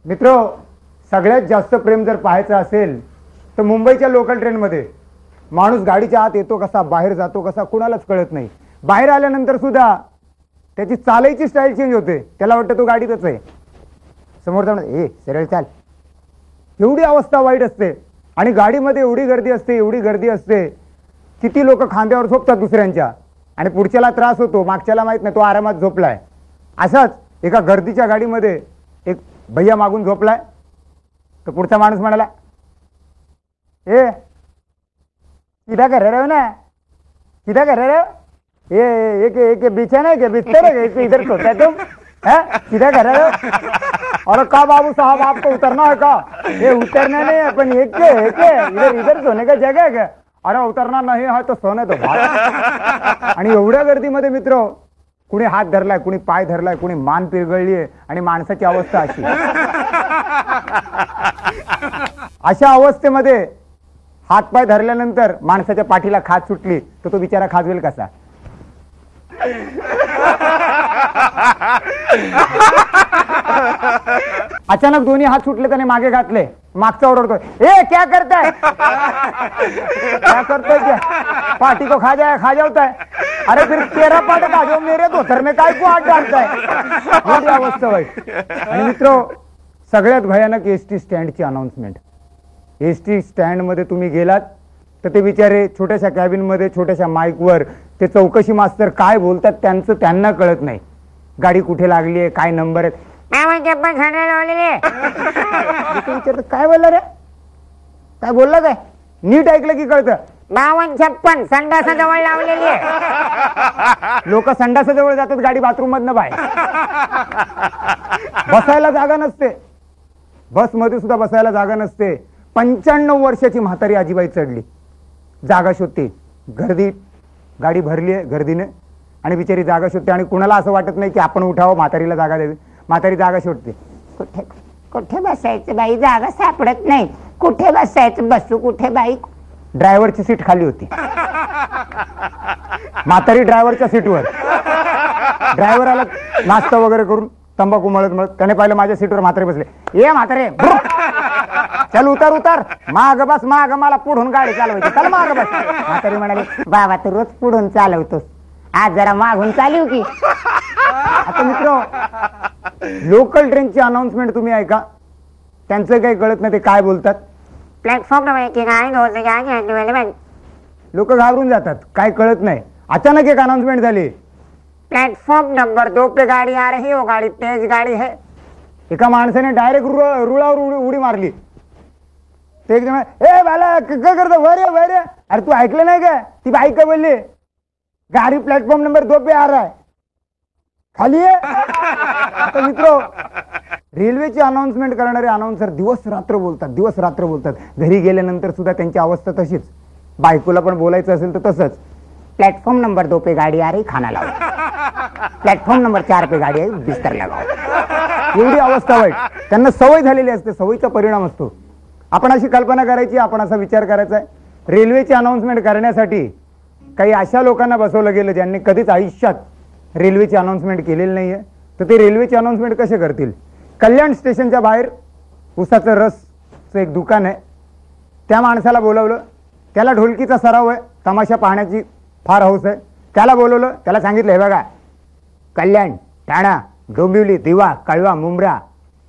मित्र, सगळ्यात जास्त प्रेम जर पाहायचं असेल तर मुंबईच्या लोकल ट्रेनमध्ये माणूस गाडीच्या आत येतो कसा, बाहेर जातो कसा, कुणालाच कळत नाही. बाहेर आल्यानंतर सुद्धा त्याची चालायची स्टाईल चेंज होते. त्याला वाटतं तो गाडीतच आहे. समोरचा ए सरळ चाल, एवढी अवस्था वाईट असते. आणि गाडीमध्ये एवढी गर्दी असते, एवढी गर्दी असते, किती लोक खांद्यावर झोपतात दुसऱ्यांच्या, आणि पुढच्याला त्रास होतो, मागच्याला माहित नाही, तो आरामात झोपलाय. असाच एका गर्दीच्या गाडीमध्ये एक भैया मागून झोपलाय. तर पुढचा माणूस म्हणाला, ए सीधा कर रहे हो ना, सीधा कर रहे हो, ये एक बिछाना है क्या, बिस्तर है क्या, इधर सोता है तुम, है सीधा कर रहे हो. और का बाबू साहब आपको उतरना है का, ये उतरना नहीं है, पण एक इधर सोने का जगह है क्या, अरे उतरना नहीं है तो सोने तो भाग. आणि एवढ्या गर्दीमध्ये मित्र, कुणी हात धरलाय, कुणी पाय धरलाय, कुणी मान पिरगळली आहे, आणि माणसाची अवस्था अशी. अशा अवस्थेमध्ये हात पाय धरल्यानंतर माणसाच्या पाठीला खाज सुटली तर तो बिचारा खाजवेल कसा. अचानक दोन्ही हात सुटले, त्याने मागे घातले, मागचा ओरडतोय, ए क्या करताय, क्या करतोय, क्या पार्टी को खा जाता है, अरे फिर तेरा पाट खा जाओ, मेरे धोतर में काय को हात डालताय. एवढी अवस्था वाईट. आणि मित्र, सगळ्यात भयानक एसटी स्टँडची अनाउन्समेंट. एसटी स्टँडमध्ये तुम्ही गेलात तर ते बिचारे छोट्याशा कॅबिनमध्ये छोट्याशा माईकवर ते चौकशी मास्तर काय बोलतात त्यांचं त्यांना कळत नाही. गाडी कुठे लागली आहे, काय नंबर आहे, काय बोलला रे, काय बोलला, काय नीट ऐकलं की कळतं. 5256 संडासाजवळ लावलेली आहे. लोक संडासाजवळ जातात, गाडी बाथरूम मधनं बाहेर. बसायला जागा नसते, बसमध्ये सुद्धा बसायला जागा नसते. 95 वर्षाची म्हातारी आजीबाई चढली, जागा शोधते. गर्दी, गाडी भरली आहे गर्दीने, आणि बिचारी जागा शोधते. आणि कुणाला असं वाटत नाही की आपण उठावं, म्हातारीला जागा द्यावी. म्हातारी जागा शोधते. कुठे कुठे बसायचं बाई, जागा सापडत नाही, कुठे बसायचं, बसू कुठे बाई. ड्रायव्हरची सीट खाली होती. म्हातारी ड्रायव्हरच्या सीटवर. ड्रायव्हर आला नाश्ता वगैरे करून, तंबाखू मळत, त्याने पाहिलं माझ्या सीटवर म्हातारे बसले. ये म्हातारे, चल उतर उतर, माग बस, माग, मला पुढून गाडी चालवायची, चल माग बस. म्हातारी म्हणाली, बाबा तू रोज पुढून चालवतोस, आज जरा मागून चालू की. आता मित्र, लोकल ट्रेनची अनाउन्समेंट तुम्ही ऐका, त्यांचं काही कळत नाही ते काय बोलतात. प्लॅटफॉर्म लोक घाबरून जातात, काय कळत नाही. अचानक एक अनाउन्समेंट झाली, प्लेटफॉर्म नंबर 2 पे गाड़ी आ रही है, वो गाड़ी तेज गाड़ी है. एका माणसाने डायरेक्ट रुळावर उडी मारली. ते एक जण, ए बाला काय करतो, वर वर. अरे तू ऐकलं नाही का, ती बाई का बोलली, गाडी प्लॅटफॉर्म नंबर 2 पे आ रहा है, खाली आहे. मित्र, रेल्वेची अनाउन्समेंट करणारे अनाउन्सर दिवस रात्र बोलतात, दिवस रात्र बोलतात. घरी गेल्यानंतर सुद्धा त्यांची अवस्था तशीच. बायकोला पण बोलायचं असेल तर तसंच, प्लेटफॉर्म नंबर 2 पे गाड़ी आ रही, खाना लाओ, प्लेटफॉर्म नंबर 4 पे गाड़ी आई, बिस्तर लगाओ. एवढी अवस्था वाईट. त्यांना सवय झालेली असते, सवयीचा परिणाम असतो. आपण अशी कल्पना करायची, आपण असा विचार करायचा आहे, रेल्वेची अनाउन्समेंट करण्यासाठी काही अशा लोकांना बसवलं गेलं ज्यांनी कधीच आयुष्यात रेल्वेची अनाउन्समेंट केलेली नाहीये. तर ते रेल्वेची अनाउन्समेंट कसे करतील. कल्याण स्टेशनच्या बाहेर उसाचं रसचं एक दुकान आहे, त्या माणसाला बोलवलं. त्याला ढोलकीचा सराव आहे, तमाशा पाहण्याची फार हौस आहे. त्याला बोलवलं, त्याला सांगितलं, हे बघा, कल्याण, ठाणा, डोंबिवली, दिवा, कळवा, मुंब्रा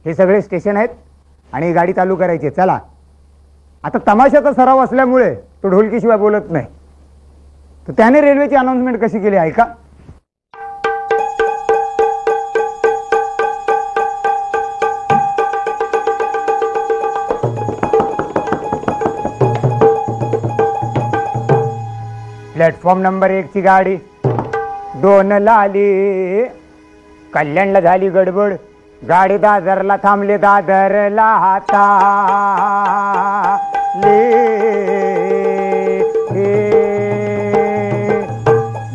हे सगळे स्टेशन आहेत आणि गाडी चालू करायची, चला. आता तमाशाचा सराव असल्यामुळे तो ढोलकीशिवाय बोलत नाही. तर त्याने रेल्वेची अनाउन्समेंट कशी केली ऐका. प्लॅटफॉर्म नंबर 1 ची गाडी 2 ला आली, कल्याणला झाली गडबड, गाडी दादरला थांबले, दादरला हाता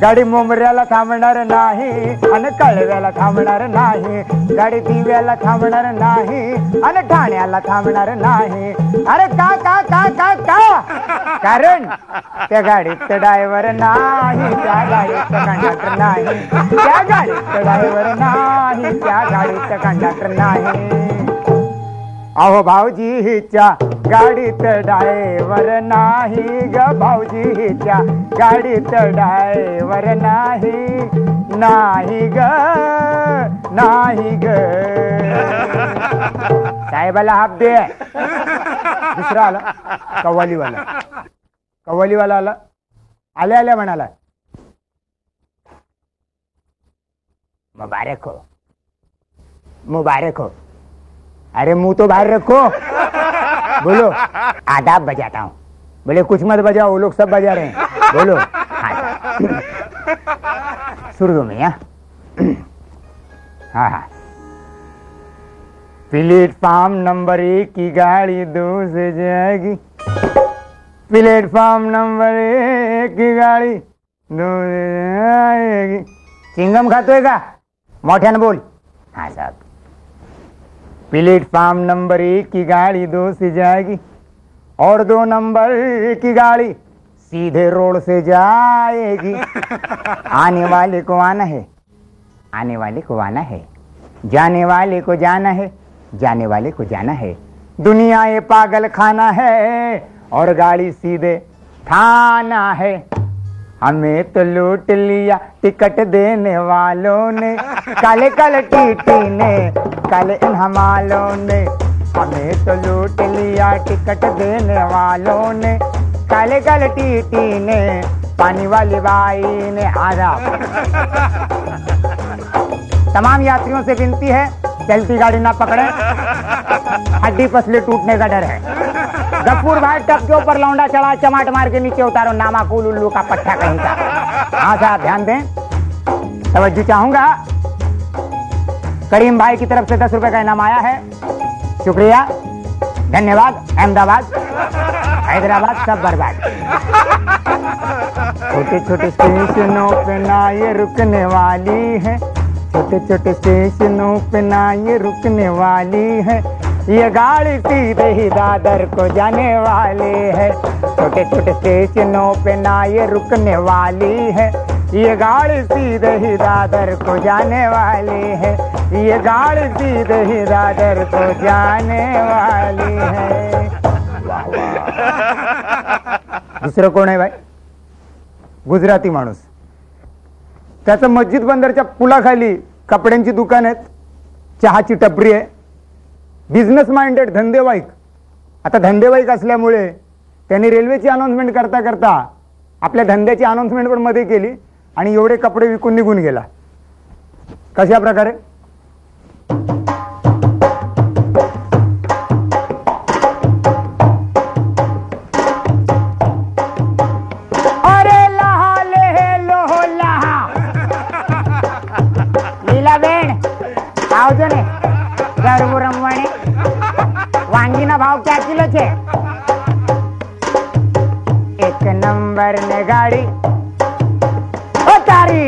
गाडी मुंबऱ्याला थांबणार नाही आणि कळव्याला थांबणार नाही, गाडी दिव्याला थांबणार नाही आणि ठाण्याला थांबणार नाही. अरे का का का का का कारण त्या गाडीत ड्रायव्हर नाही, त्या गाडीत कंडक्टर नाही, त्या गाडीत ड्रायव्हर नाही, त्या गाडीत कंडक्टर नाही. अहो भाऊजीच्या गाडीत ड्रायव्हर नाही ग, भाऊजीच्या गाडीत ड्रायव्हर नाही, नाही ग, नाही ग. साहेबाला हाफ दे. दुसरा आला कव्वालीवाला, कव्वालीवाला आला, आल्या आल्या म्हणाला मुबारक हो, मुबारक हो. अरे मुंह तो बाहर रखो, बोलो आदाब बजाता हूँ. बोले कुछ मत बजाओ, वो लोग सब बजा रहे हैं, बोलो. सुर में हाँ हाँ. प्लेटफॉर्म नंबर 1 की गाड़ी 2 से जाएगी, प्लेटफॉर्म नंबर 1 की गाड़ी 2 से जाएगी. चिंगम खातोय का? मोठ्यानं बोल. हाँ साहब. प्लेटफॉर्म नंबर 1 की गाड़ी 2 से जाएगी और 2 नंबर की गाड़ी सीधे रोड से जाएगी. आने वाले को आना है, आने वाले को आना है, जाने वाले को जाना है, जाने वाले को जाना है. दुनिया ये पागल खाना है और गाड़ी सीधे थाना है. हमें तो लूट लिया टिकट देने वालों ने, काले काले टीटी ने, काले इन हमालों ने. हमें तो लूट लिया टिकट देने वालों ने, काले काले टीटी ने, पानी वाली बाई ने. आदाब. तमाम यात्रियों से विनती है चलती गाड़ी ना पकड़े, हड्डी पसली टूटने का डर है. गफूर भाई टप के ऊपर लौंडा चढ़ा, चमाट मार के नीचे उतारो, नामाकूल उल्लू का पट्टा कहीं का. हाँ साहब ध्यान दें, तवज्जो चाहूंगा. करीम भाई की तरफ से 10 रुपए का इनाम आया है, शुक्रिया, धन्यवाद. अहमदाबाद हैदराबाद सब बर्बाद. छोटे छोटे स्टेशनों पे ना ये रुकने वाली है, छोटे छोटे स्टेशनों पे ना ये रुकने वाली है. ये गाड़ी सीधे ही दादर को जाने वाली है. छोटे छोटे स्टेशनों पे ना ये रुकने वाली है, ये गाड़ी सीधे ही दादर को जाने वाली है, ये गाड़ी सीधे ही दादर को जाने वाली है. वाह वाह. दुसरं कोण आहे भाई? गुजराती माणूस. त्याचं मस्जिद बंदरच्या पुलाखाली कपड्यांची दुकान आहेत, चहाची टपरी आहे. बिझनेस माइंडेड धंदेवाईक. आता धंदेवाईक असल्यामुळे त्यांनी रेल्वेची अनाउन्समेंट करता करता आपल्या धंद्याची अनाउन्समेंट पण मध्ये केली आणि एवढे कपडे विकून निघून गेला. कशा प्रकारे? अरे लहा ले लो लहा लीला बेन आवજો ને ગરબો રમવાને. वांगीना भाव क्या किलो छे? 1 नंबर ने गाड़ी ओ तारी,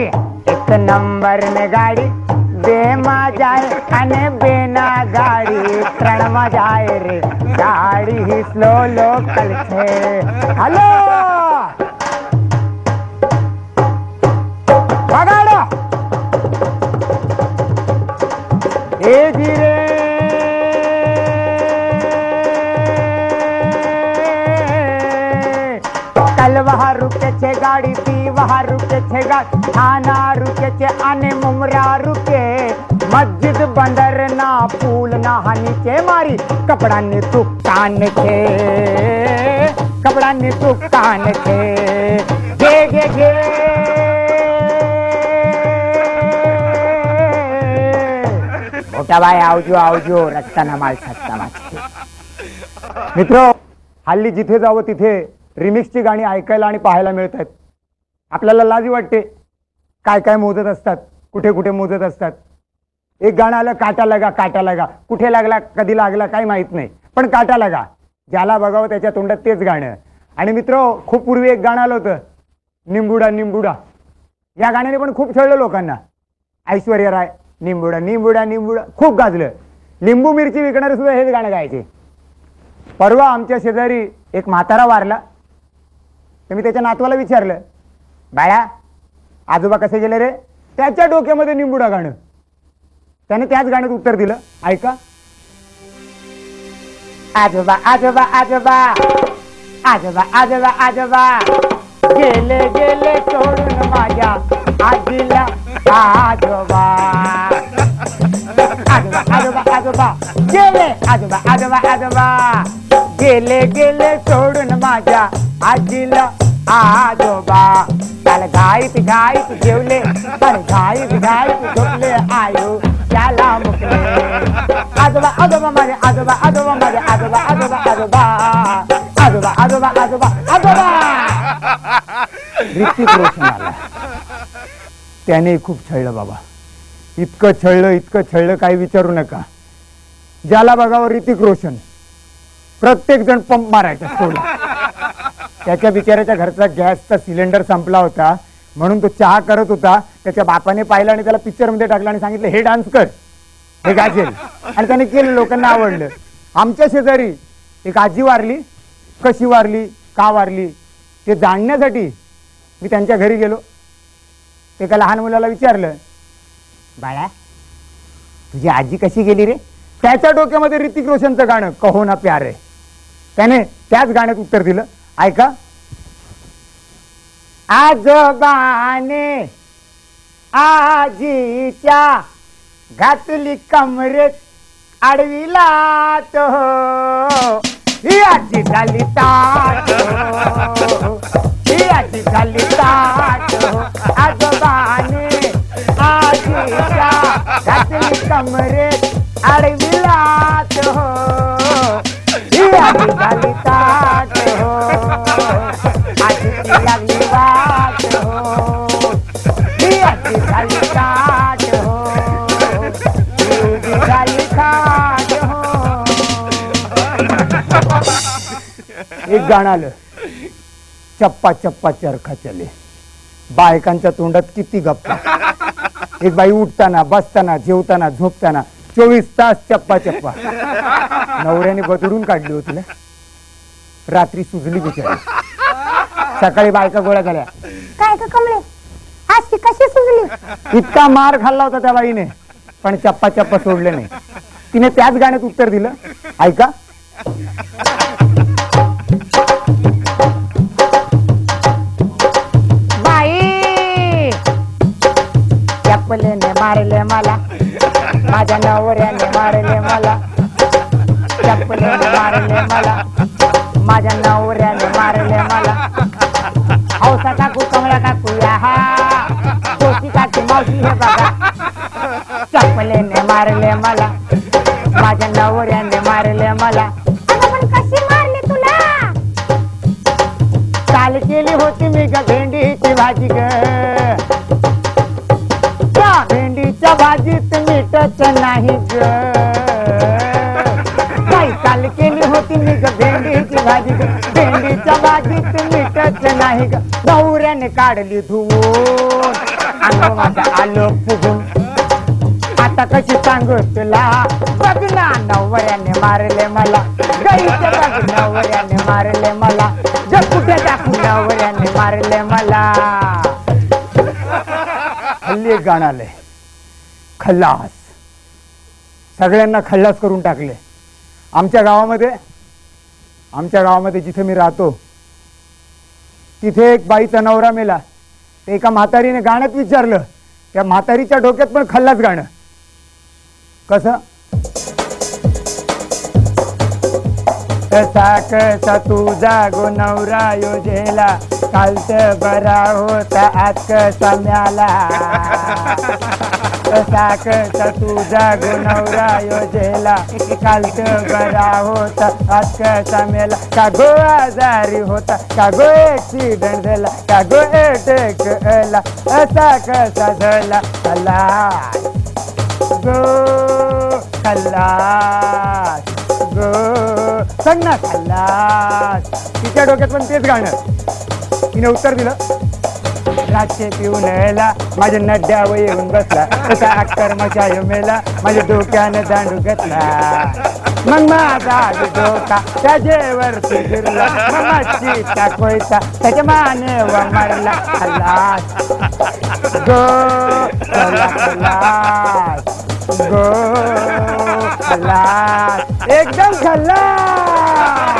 1 नंबर ने गाड़ी बेमा जाए अने बेना गाड़ी 3 में जाए रे. गाड़ी ही स्लो लोकल छे. हेलो भगाड़ो ए धीरे. कल वहाँ रुके छे गाड़ी थी, वहाँ रुके छे गाड़ी, थाना रुके छे आने मुमरा रुके, मस्जिद बंदर ना पुल ना नीचे मारी. कपड़ा ने दुकान छे, कपड़ा ने दुकान छे. गे गे गे मोटा भाई आवजो आवजो, रस्ताना माल सस्तामा छे. मित्रो, हल्ली जिथे जावं तिथे रिमिक्सची गाणी ऐकायला आणि पाहायला मिळत आहेत. आपल्याला लाज वाटते, काय काय मोजत असतात, कुठे कुठे मोजत असतात. एक गाणं आलं काटा लगा काटा लगा, कुठे लागला कधी लागला काही माहित नाही, पण काटा लगा. ज्याला बघावं त्याच्या तोंडात तेच गाणं. आणि मित्रो, खूप पूर्वी एक गाणं आलं होतं निंबुडा निंबुडा. या गाण्याने पण खूप छळलं लोकांना. ऐश्वर्या राय निंबुडा निंबुडा निंबुडा खूप गाजलं. लिंबू मिरची विकणारे सुद्धा हेच गाणं गायचे. परवा आमच्या शेजारी एक म्हातारा वारला. तर मी त्याच्या नातवाला विचारलं, बाळा आजोबा कसे गेले रे? त्याच्या डोक्यामध्ये निंबुडा गाणं. त्याने त्याच गाण्यात उत्तर दिलं, ऐका. आजोबा आजोबा आजोबा आजोबा आजोबा आजोबा गेले गेले सोडून माझ्या आजीला आजोबा आजोबा आजोबा आजोबा गेले आजोबा आजोबा आजोबा गेले गेले सोडून माझ्या आजीला आजोबा काल घाईत घाईत जेवले पण घाईत घाईत झोपले आयो त्याला मुकले आजोबा आजोबा माझे आजोबा आजोबा माझे आजोबा आजोबा आजोबा आजोबा आजोबा आजोबा आजोबा ऋतिक रोशन आला. त्याने खूप छळलं बाबा. इतकं छळलं काही विचारू नका. ज्याला बघावं ऋतिक रोशन प्रत्येक जण पंप मारायचा सोडला. त्याच्या बिचाऱ्याच्या घरचा गॅसचा सिलेंडर संपला होता म्हणून तो चहा करत होता. त्याच्या बापाने पाहिलं आणि त्याला पिक्चर मध्ये टाकलं आणि सांगितलं हे डान्स कर हे गाजेल आणि त्याने केलं. लोकांना आवडलं. आमच्या शेजारी एक आजी वारली. कशी वारली का वारली ते जाणण्यासाठी मी त्यांच्या घरी गेलो. एका लहान मुलाला विचारलं बाळा तुझी आजी कशी गेली रे. त्याच्या डोक्यामध्ये ऋतिक रोशनचं गाणं कहो ना प्यार आहे. त्याने त्याच गाण्यात उत्तर दिलं. ऐका. आजोबाने आजीच्या घातली कमरेत आडविला तो ही आजी झाली ताट ही आजी झाली ताट आजोबाने आजीच्या घातली कमरेत आडविला तो ही आजी झाली ताट आजी लागली वाट ही आजी झाली ताट तुझी झाली खाट एक गाणं आलं. चप्पा चप्पा चरखा चले. बायकांच्या तोंडात किती गप्पा. एक बाई उठताना बसताना जेवताना झोपताना 24 तास चप्पा चप्पा. नवऱ्याने बदडून काढली होती ना. रात्री सुजली बिचारी. सकाळी बायका गोळ्या झाल्या. काय का कमले आज कशी सुजली. इतका मार खाल्ला होता त्या बाईने पण चप्पा चप्पा सोडले नाही. तिने त्याच गाण्यात उत्तर दिलं. ऐका. बाई चप्पलेने मारले मला माझ्या नवऱ्याने मारले मला. चप्पलेने मारले मला माझ्या नवऱ्याने मारले मला. हौसा काकू कमळा काकू या कोशी काकी मावशी हे बघा. चप्पलेने मारले मला माझ्या नवऱ्याने मारले मला. पण कशी मारली तुला. काल केली होती मी ग भेंडीची भाजी ग. त्या भेंडीच्या भाजीत मीठच नाही ग. काल केली होती मी ग भेंडीची भाजी ग. भेंडीच्या भाजीत मीठच नाही ग. नवऱ्याने काढली धुवून अंग माझं आलं फुगून. आता कशी सांगू तुला बघ ना नवऱ्याने मारले मला. गाईच्या बघ नवऱ्याने मारले मला. जग कुठे टाकू नवऱ्याने मारले मला. हल्ली एक गाणं आलंय खल्लास. सगळ्यांना खल्लास करून टाकले. आमच्या गावामध्ये जिथे मी राहतो तिथे एक बाईचा नवरा मेला. एका म्हातारीने गाण्यात विचारलं. त्या म्हातारीच्या डोक्यात पण खल्लास गाणं. कसं कसा कसा तुझा गो नवरा योजेला. कालच बरा होता आज कसा म्याला. कसा कसा तुझा गो नवरा योजेला. कालच बरा होता आज कसा मेला. का गो आजारी होता का गो ऍक्सिडेंट झाला का गो अटॅक आला. असा कसा झाला खल्लास गो खल्लास गो. सांग ना खल्लास. तिच्या डोक्यात पण तेच गाणं. तिने उत्तर दिलं. रातचे पिऊन यायला माझ्या नड्यावर येऊन बसला. तसा अक्कर मशाय मेला माझ्या डोक्यानं दांडू घेतला. मग माझा डोका त्याच्यावरती फिरला. मम्माची टाकोयचा त्याच्या मानेवर मारला. खल्लास गो खल्लास गो खल्लास एकदम खल्लास.